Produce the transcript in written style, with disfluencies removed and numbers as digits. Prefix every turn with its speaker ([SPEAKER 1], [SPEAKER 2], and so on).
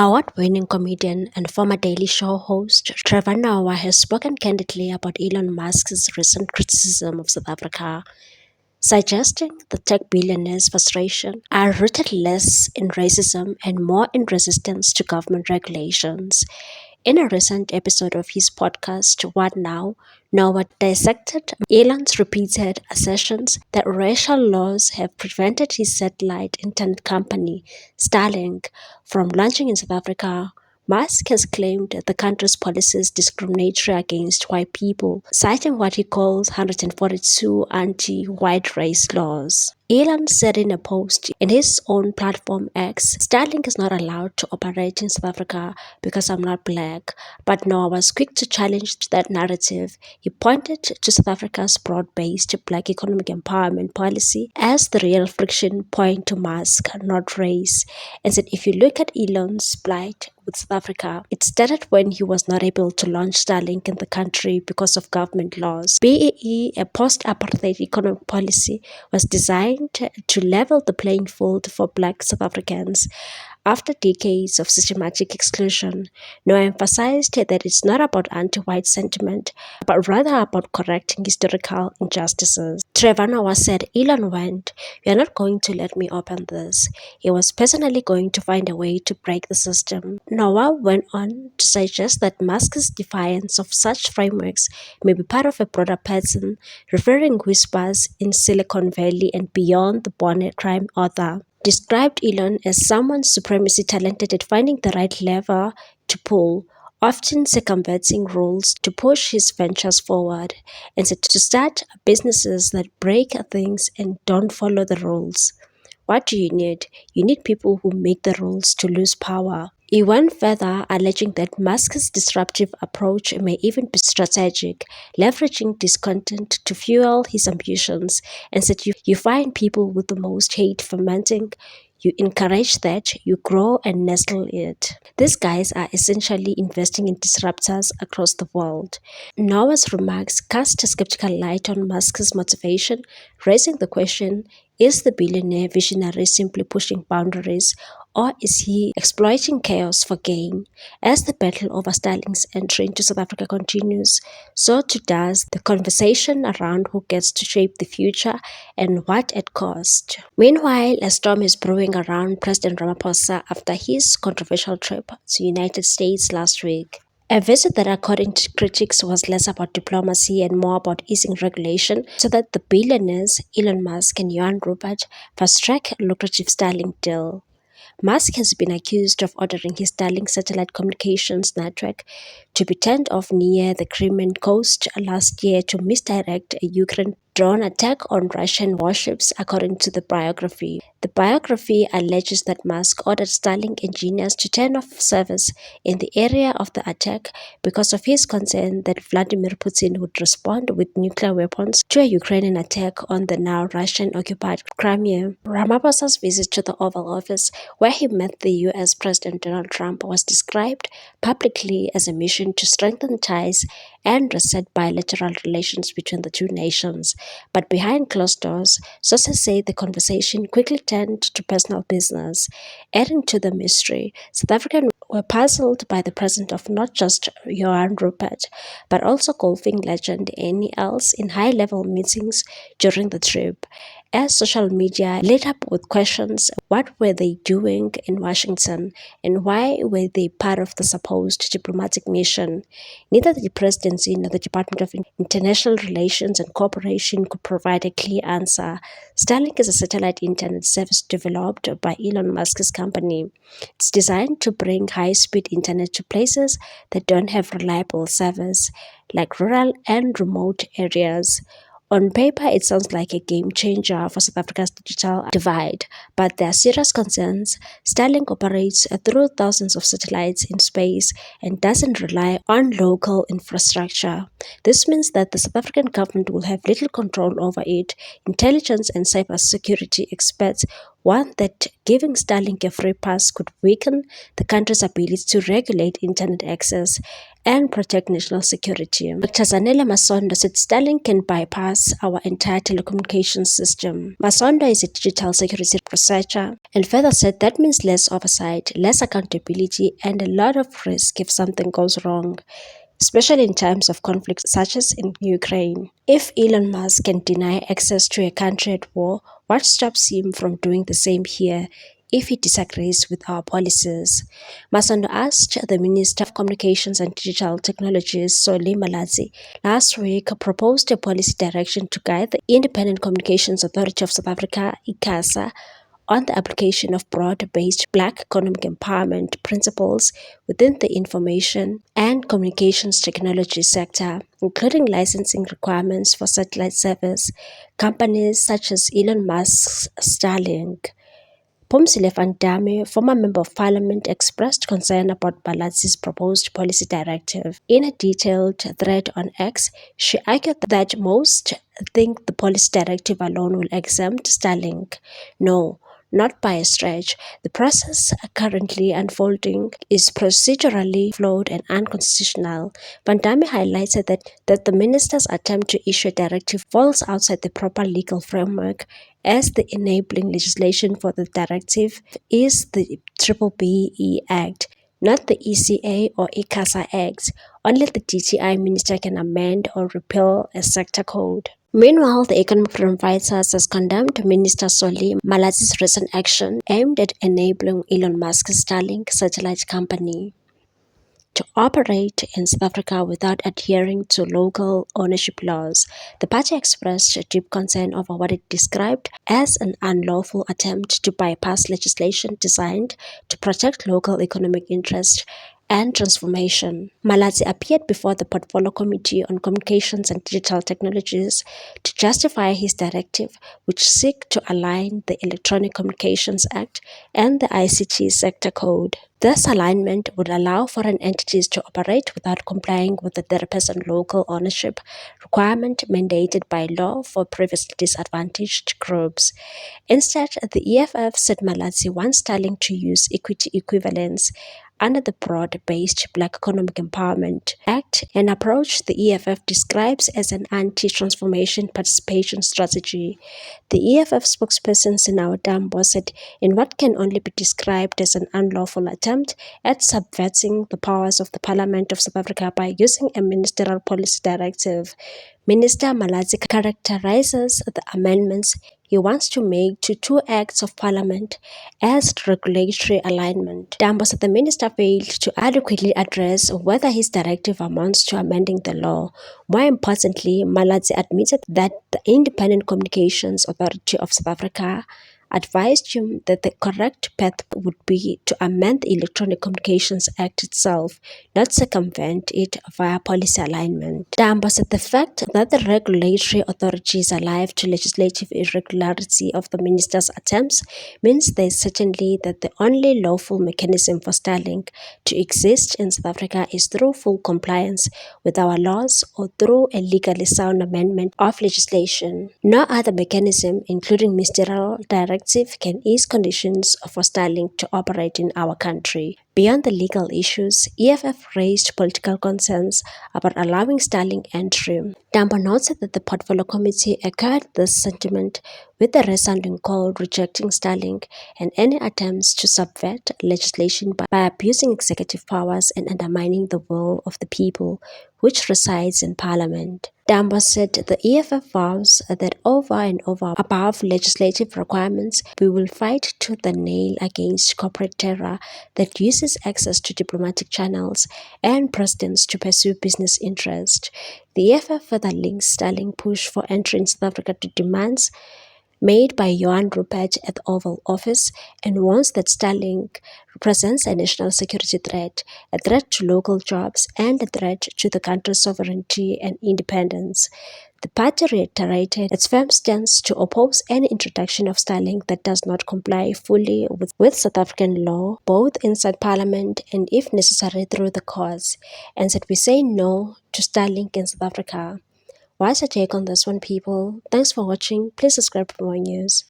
[SPEAKER 1] Award-winning comedian and former Daily Show host Trevor Noah has spoken candidly about Elon Musk's recent criticism of South Africa, suggesting the tech billionaire's frustration are rooted less in racism and more in resistance to government regulations. In a recent episode of his podcast, What Now?, Noah dissected Elon's repeated assertions that racial laws have prevented his satellite internet company, Starlink, from launching in South Africa. Musk has claimed that the country's policies discriminatory against white people, citing what he calls 142 anti-white race laws. Elon said in a post in his own platform X, Starlink is not allowed to operate in South Africa because I'm not black, but Noah was quick to challenge that narrative. He pointed to South Africa's broad-based black economic empowerment policy as the real friction point to Musk, not race, and said if you look at Elon's plight with South Africa, it started when he was not able to launch Starlink in the country because of government laws. BEE, a post-apartheid economic policy, was designed to level the playing field for black South Africans. After decades of systematic exclusion, Noah emphasized that it's not about anti-white sentiment, but rather about correcting historical injustices. Trevor Noah said Elon went, "You're not going to let me open this." He was personally going to find a way to break the system. Noah went on to suggest that Musk's defiance of such frameworks may be part of a broader pattern, referring whispers in Silicon Valley and beyond. The Born Crime author described Elon as someone supremacy talented at finding the right lever to pull, often circumventing rules to push his ventures forward, and said to start businesses that break things and don't follow the rules. What do you need? You need people who make the rules to lose power. He went further, alleging that Musk's disruptive approach may even be strategic, leveraging discontent to fuel his ambitions, and said you find people with the most hate fermenting, you encourage that, you grow and nestle it. These guys are essentially investing in disruptors across the world. Noah's remarks cast a skeptical light on Musk's motivation, raising the question, is the billionaire visionary simply pushing boundaries, or is he exploiting chaos for gain? As the battle over Starlink's entry into South Africa continues, so too does the conversation around who gets to shape the future and what at cost. Meanwhile, a storm is brewing around President Ramaphosa after his controversial trip to the United States last week. A visit that, according to critics, was less about diplomacy and more about easing regulation so that the billionaires Elon Musk and Johan Rupert fast-track a lucrative Starlink deal. Musk has been accused of ordering his Starlink satellite communications network to be turned off near the Crimean coast last year to misdirect a Ukraine drone attack on Russian warships, according to the biography. The biography alleges that Musk ordered Starlink engineers to turn off service in the area of the attack because of his concern that Vladimir Putin would respond with nuclear weapons to a Ukrainian attack on the now Russian-occupied Crimea. Ramaphosa's visit to the Oval Office, where he met the US President Donald Trump, was described publicly as a mission to strengthen ties and reset bilateral relations between the two nations. But behind closed doors, sources say the conversation quickly turned to personal business. Adding to the mystery, South Africans were puzzled by the presence of not just Johan Rupert, but also golfing legend Ernie Els in high-level meetings during the trip. As social media lit up with questions, what were they doing in Washington and why were they part of the supposed diplomatic mission? Neither the presidency nor the Department of International Relations and Cooperation could provide a clear answer. Starlink is a satellite internet service developed by Elon Musk's company. It's designed to bring high-speed internet to places that don't have reliable service, like rural and remote areas. On paper, it sounds like a game changer for South Africa's digital divide, but there are serious concerns. Starlink operates through thousands of satellites in space and doesn't rely on local infrastructure. This means that the South African government will have little control over it. Intelligence and cybersecurity experts warned that giving Starlink a free pass could weaken the country's ability to regulate internet access and protect national security. Dr. Zanele Masondo said Starlink can bypass our entire telecommunications system. Masondo is a digital security researcher and further said that means less oversight, less accountability, and a lot of risk if something goes wrong, especially in times of conflict such as in Ukraine. If Elon Musk can deny access to a country at war, what stops him from doing the same here if he disagrees with our policies? Masondo asked the Minister of Communications and Digital Technologies, Solly Malatsi, last week proposed a policy direction to guide the Independent Communications Authority of South Africa, ICASA, on the application of broad-based Black economic empowerment principles within the information and communications technology sector, including licensing requirements for satellite service companies such as Elon Musk's Starlink. Phumzile van Dame, former member of parliament, expressed concern about Malatsi's proposed policy directive. In a detailed thread on X, she argued that most think the policy directive alone will exempt Starlink. No, not by a stretch. The process currently unfolding is procedurally flawed and unconstitutional. Van Damme highlighted that the minister's attempt to issue a directive falls outside the proper legal framework, as the enabling legislation for the directive is the BBBE Act, not the ECA or ICASA Act. Only the DTI minister can amend or repeal a sector code. Meanwhile, the Economic Freedom Fighters has condemned Minister Solly Malatsi's recent action aimed at enabling Elon Musk's Starlink satellite company to operate in South Africa without adhering to local ownership laws. The party expressed deep concern over what it described as an unlawful attempt to bypass legislation designed to protect local economic interests and transformation. Malatsi appeared before the Portfolio Committee on Communications and Digital Technologies to justify his directive, which seeks to align the Electronic Communications Act and the ICT Sector Code. This alignment would allow foreign entities to operate without complying with the 30% local ownership requirement mandated by law for previously disadvantaged groups. Instead, the EFF said Malatsi wants Starlink to use equity equivalence under the broad-based Black Economic Empowerment Act, an approach the EFF describes as an anti-transformation participation strategy. The EFF spokesperson Sinawa Dambo said in what can only be described as an unlawful attempt at subverting the powers of the Parliament of South Africa by using a ministerial policy directive, Minister Malatsi characterizes the amendments he wants to make to two acts of parliament as regulatory alignment. Dambo said the minister failed to adequately address whether his directive amounts to amending the law. More importantly, Malatsi admitted that the Independent Communications Authority of South Africa advised him that the correct path would be to amend the Electronic Communications Act itself, not circumvent it via policy alignment. Dambo said the fact that the regulatory authority is alive to legislative irregularity of the minister's attempts means there is certainty that the only lawful mechanism for Starlink to exist in South Africa is through full compliance with our laws or through a legally sound amendment of legislation. No other mechanism, including ministerial directive, can ease conditions for Starlink to operate in our country. Beyond the legal issues, EFF raised political concerns about allowing Starlink entry. Dambo noted that the Portfolio Committee echoed this sentiment with a resounding call rejecting Starlink and any attempts to subvert legislation by abusing executive powers and undermining the will of the people, which resides in Parliament. Dambo said the EFF vows that over and over above legislative requirements, we will fight tooth and nail against corporate terror that uses access to diplomatic channels and presidents to pursue business interests. The EFF further links Starlink push for entry in South Africa to demands made by Johan Rupert at the Oval Office and warns that Starlink represents a national security threat, a threat to local jobs, and a threat to the country's sovereignty and independence. The party reiterated its firm stance to oppose any introduction of Starlink that does not comply fully with South African law, both inside Parliament and, if necessary, through the courts, and said we say no to Starlink in South Africa. What's your take on this one, people? Thanks for watching. Please subscribe for more news.